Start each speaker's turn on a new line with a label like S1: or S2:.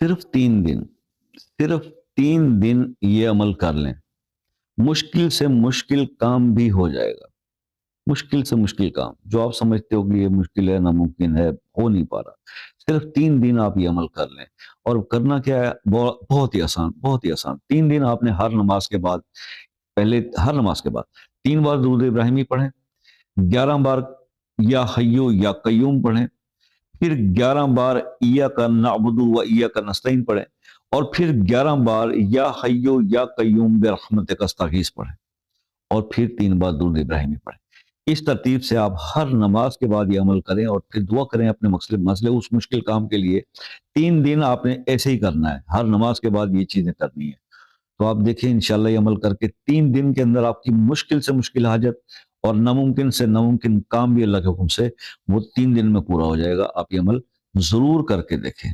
S1: صرف 3 دن، صرف 3 دن یہ عمل کر لیں، مشکل سے مشکل کام بھی ہو جائے گا۔ مشکل سے مشکل کام جو آپ سمجھتے ہو کہ یہ مشکل ہے، ناممکن ہے، ہو نہیں پا رہا، صرف 3 دن آپ یہ عمل کر لیں۔ اور کرنا کیا ہے؟ بہت ہی آسان، بہت ہی آسان۔ 3 دن آپ نے ہر نماز کے بعد، پہلے ہر نماز کے بعد 3 بار درود ابراہیمی پڑھیں، 11 بار یا حیو یا قیوم پڑھیں، پھر 11 بار ایاک نعبد و ایاک نستعین پڑھیں، اور پھر 11 بار یا حیو یا قیوم برحمتک استغیث پڑھیں، اور پھر 3 بار درود ابراہیمی پڑھیں۔ اس ترتیب سے آپ ہر نماز کے بعد یہ عمل کریں، اور پھر دعا کریں اپنے مسئلے اس مشکل کام کے لیے۔ 3 دن آپ نے ایسے ہی کرنا ہے، ہر نماز کے بعد یہ چیزیں کرنی ہے۔ تو آپ دیکھیں انشاءاللہ یہ عمل کر کے 3 دن کے اندر آپ کی مشکل سے مشکل حاجت اور ناممکن سے ناممکن کام بھی اللہ کے حکم سے وہ 3 دن میں پورا ہو جائے گا۔ آپ یہ عمل ضرور کر کے دیکھیں۔